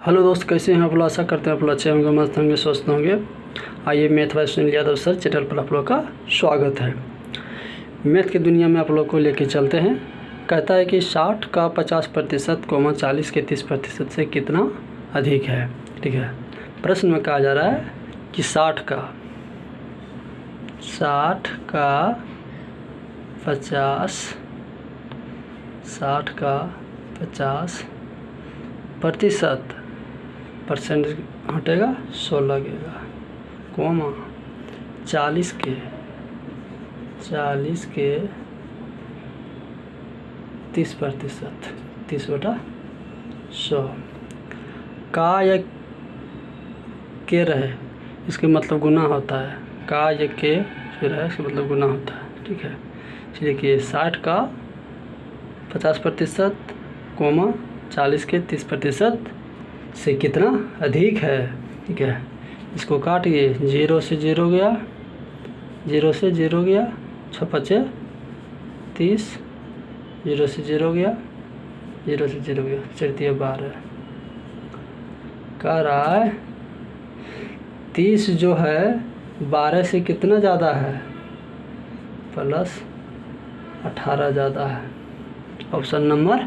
Hello दोस्त, कैसे हैं आप लोग। आशा करते हैं आप लोग अच्छे होंगे, मस्त होंगे, स्वस्थ होंगे। आइए, math bye Sunil Yadav sir channel पर आप लोग का स्वागत है। मैथ की दुनिया में आप लोग को लेके चलते हैं। कहता है कि 60 का 50% 40 के 30% से कितना अधिक है। ठीक है, प्रश्न में कहा जा रहा है कि 60 का 50% परसेंट हटेगा 16 लगेगा, कोमा 40 के 30% 30/100 का या के रहे, इसके मतलब गुना होता है। का या के रहे, इसका मतलब गुना होता है। ठीक है, इसलिए कि 60 का 50% 40 के 30% से कितना अधिक है। ठीक है, इसको काटिए, 0 से 0 गया, 0 से 0 गया, 6 5 30, 0 से 0 गया, 0 से 0 गया, 4 12 कह रहा है 30 जो है 12 से कितना ज़्यादा है, प्लस 18 ज़्यादा है। ऑप्शन नंबर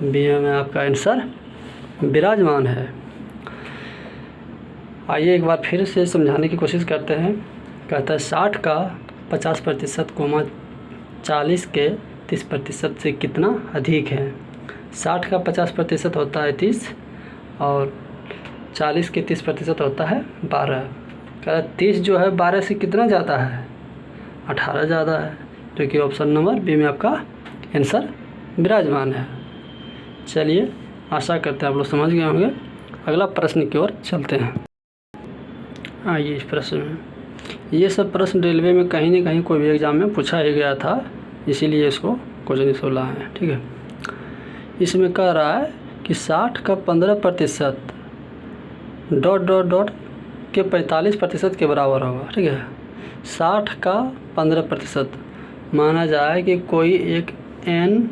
बी में आपका आंसर विराजमान है। आइए एक बार फिर से समझाने की कोशिश करते हैं। कहता है 60 का 50% 40 के 30% से कितना अधिक है। 60 का 50% होता है 30 और 40 के 30% होता है 12। कहता है 30 जो है 12 से कितना ज़्यादा है, 18 ज़्यादा है, जो कि ऑप्शन नंबर बी में आपका आंसर विराजमान है। चलिए, आशा करते हैं आप लोग समझ गए होंगे। अगला प्रश्न की ओर चलते हैं। आइए, इस प्रश्न में ये सब प्रश्न रेलवे में कहीं ना कहीं कोई भी एग्ज़ाम में पूछा ही गया था, इसीलिए इसको क्वेश्चन 16 है। ठीक है, इसमें कह रहा है कि 60 का 15% ... के 45% के बराबर होगा। ठीक है, 60 का 15% माना जाए कि कोई एक n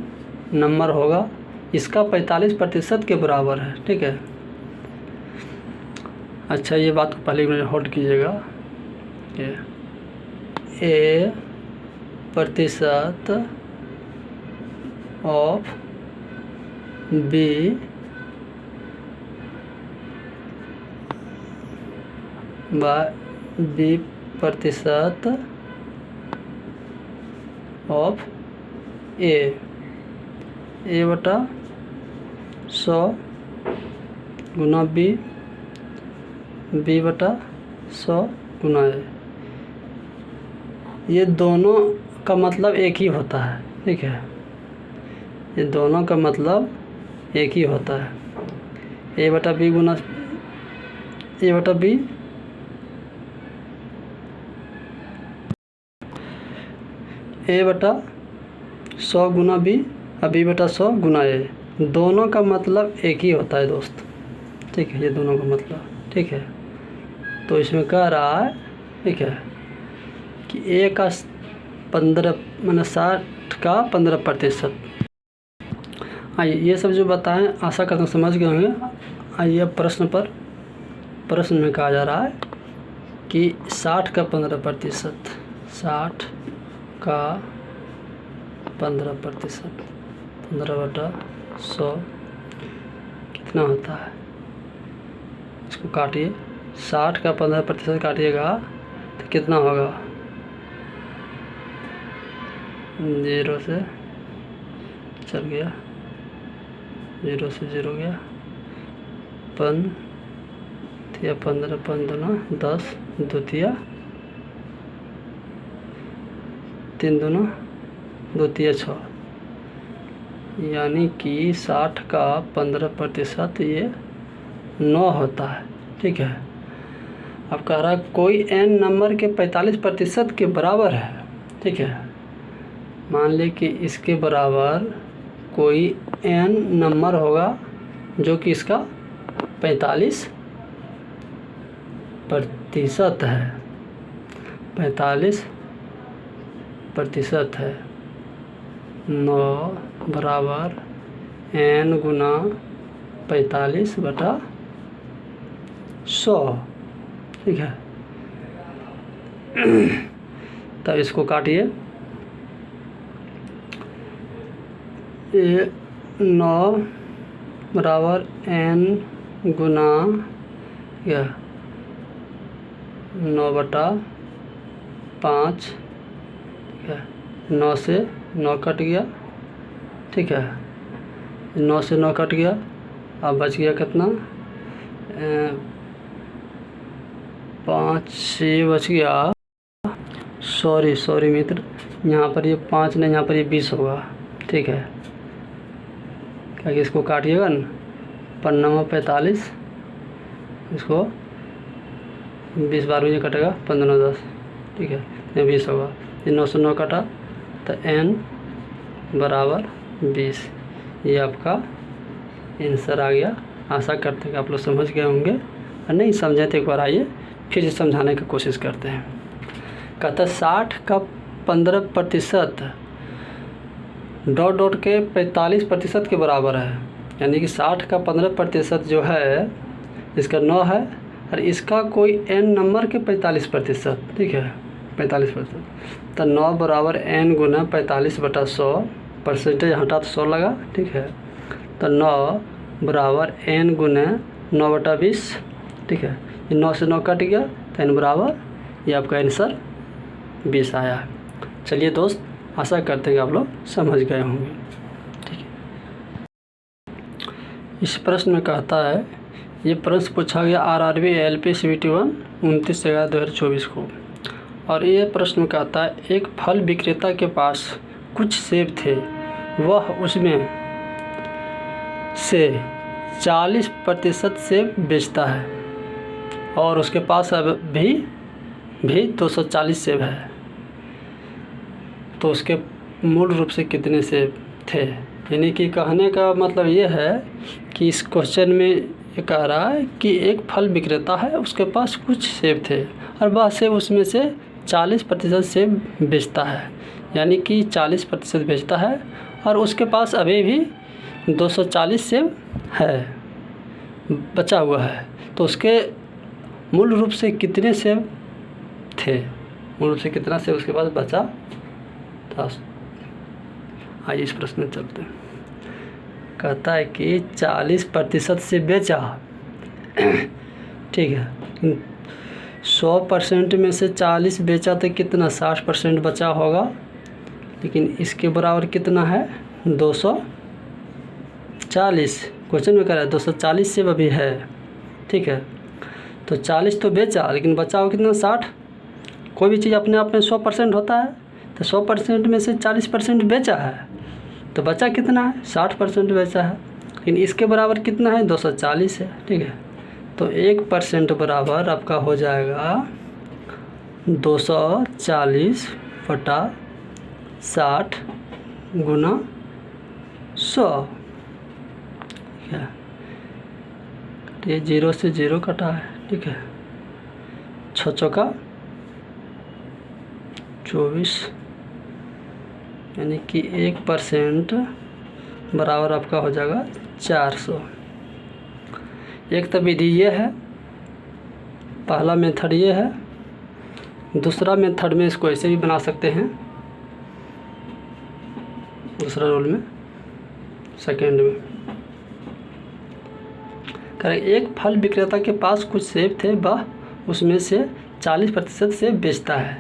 नंबर होगा, इसका 45% के बराबर है। ठीक है, अच्छा ये बात को पहले होल्ड कीजिएगा। a प्रतिशत ऑफ b प्रतिशत ऑफ a बटा 100 गुना b बटा 100 गुना a। ये दोनों का मतलब एक ही होता है। ठीक है, ये दोनों का मतलब एक ही होता है। a बटा b गुना a बटा b a बटा 100 गुना b और b बटा 100 गुना a, दोनों का मतलब एक ही होता है दोस्त। ठीक है, ये दोनों का मतलब। ठीक है, तो इसमें कह रहा है, ठीक है, कि a का 15 माने 60 का 15%। आइए, ये सब जो बताएं आशा करता हूँ समझ गए होंगे। आइए प्रश्न में कहा जा रहा है कि 60 का 15%, 60 का 15%, 15/100 कितना होता है। इसको काटिए, 60 का 15% काटिएगा तो कितना होगा, 0 से चल गया, 0 से 0 गया, 15 15 15 10 2 3 2 2 6, यानी कि 60 का 15% ये 9 होता है। ठीक है, अब कह रहा है कोई n नंबर के 45% के बराबर है। ठीक है, मान ले कि इसके बराबर कोई n नंबर होगा जो कि इसका 45% है, 45% है। 9 बराबर n गुना 45 बटा 100, ठीक है। तब इसको काटिए, ये 9 बराबर n गुना या 9/5, ठीक है। 9 से 9 कट गया, ठीक है। 9 से 9 कट गया, अब बच गया कितना, 5 से बच गया, सॉरी मित्र, यहाँ पर ये 5 नहीं, यहाँ पर ये 20 होगा, ठीक है। क्या इसको काटिएगा ना, 5 45, इसको 20 बार में ये कटेगा, 15 10, ठीक है, ये 20 होगा। ये 9 से 9 कटा तो n बराबर 20, ये आपका आंसर आ गया। आशा करते हैं कि आप लोग समझ गए होंगे, और नहीं समझे तो एक बार आइए फिर से समझाने की कोशिश करते हैं। कहता 60 का 15% डॉट के 45% के बराबर है। यानी कि 60 का 15% जो है इसका 9 है, और इसका कोई n नंबर के 45%, ठीक है, 45%। तो 9 बराबर n गुना 45/100, परसेंटेज हटा तो 100 लगा, ठीक है। तो 9 बराबर n गुना 9/20, ठीक है। ये 9 से 9 कट गया तो n बराबर, ये आपका आंसर 20 आया। चलिए दोस्त, आशा करते हैं कि आप लोग समझ गए होंगे, ठीक है। इस प्रश्न में कहता है, ये प्रश्न पूछा गया RRB LP CBT 1 29/11/2024 को, और ये प्रश्न कहता है एक फल विक्रेता के पास कुछ सेब थे, वह उसमें से 40% सेब बेचता है और उसके पास अब भी 240 सेब है, तो उसके मूल रूप से कितने सेब थे। यानी कि कहने का मतलब ये है कि इस क्वेश्चन में ये कह रहा है कि एक फल विक्रेता है, उसके पास कुछ सेब थे और वह सेब उसमें से 40% सेब बेचता है। यानी कि 40% बेचता है और उसके पास अभी भी 240 सेब है, बचा हुआ है, तो उसके मूल रूप से कितने सेब थे, मूल रूप से कितना सेब उसके पास बचा था। आइए इस प्रश्न में चलते हैं। कहता है कि 40% से बेचा, ठीक है, 100% में से 40 बेचा तो कितना 60% बचा होगा, लेकिन इसके बराबर कितना है 240। क्वेश्चन में कह रहा है 240 सेब अभी है, ठीक है। तो 40 तो बेचा, लेकिन बचा हो कितना 60। कोई भी चीज़ अपने आप में 100% होता है, तो 100% में से 40% बेचा है, तो बचा कितना है 60% बेचा है, लेकिन इसके बराबर कितना है 240 है, ठीक है। तो 1% बराबर आपका हो जाएगा 240/60 गुना 100, ठीक है। ये 0 से 0 कटा है, ठीक है। 6 चौका 24, यानी कि 1% बराबर आपका हो जाएगा 400। एक तो विधि ये है, पहला मेथड ये है। दूसरा मेथड में इसको ऐसे भी बना सकते हैं, दूसरा रोल में, सेकेंड में करें। एक फल विक्रेता के पास कुछ सेब थे, वह उसमें से 40% सेब बेचता है।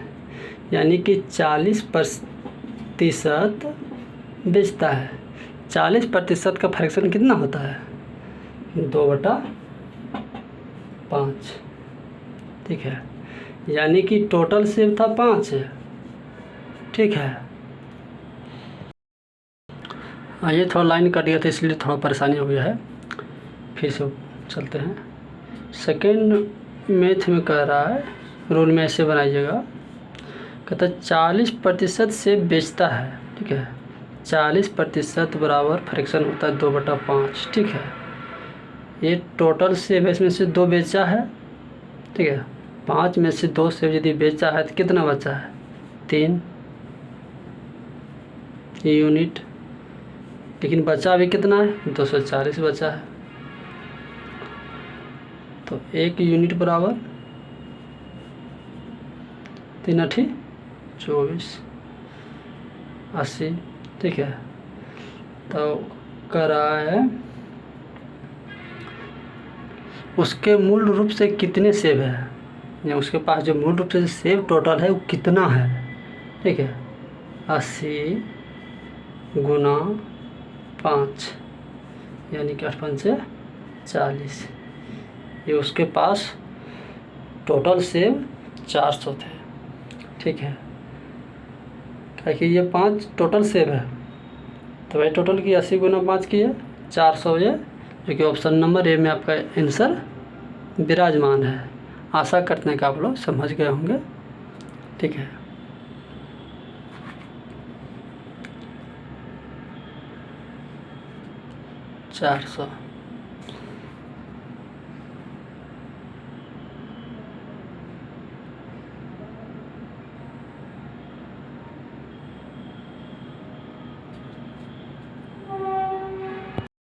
यानी कि 40% बेचता है। 40% का फ्रैक्शन कितना होता है 2/5, ठीक है। यानी कि टोटल सेब था 5, ठीक है। ये थोड़ा लाइन कट गया था इसलिए थोड़ा परेशानी हो गया है, फिर से चलते हैं। सेकेंड मैथ में कह रहा है, रूल में ऐसे बनाइएगा, कहता है 40% से बेचता है, ठीक है। 40% बराबर फ्रैक्शन होता है 2/5, ठीक है। ये टोटल सेब है, इसमें से 2 बेचा है, ठीक है। 5 में से 2 सेब यदि बेचा है तो कितना बचा है 3 यूनिट, लेकिन बचा भी कितना है 240 बचा है। तो 1 यूनिट बराबर 3 8 24 80, ठीक है। तो करा है उसके मूल रूप से कितने सेब है, या उसके पास जो मूल रूप से सेब टोटल है वो कितना है, ठीक है। 80 गुना 5 यानी कि 8 5 40, ये उसके पास टोटल सेब 400 थे, ठीक है। क्या कि ये 5 टोटल सेब है, तो भाई टोटल की 80 गुना 5 की है 400, ये जो कि ऑप्शन नंबर ए में आपका आंसर विराजमान है। आशा करते हैं कि आप लोग समझ गए होंगे, ठीक है। चार 400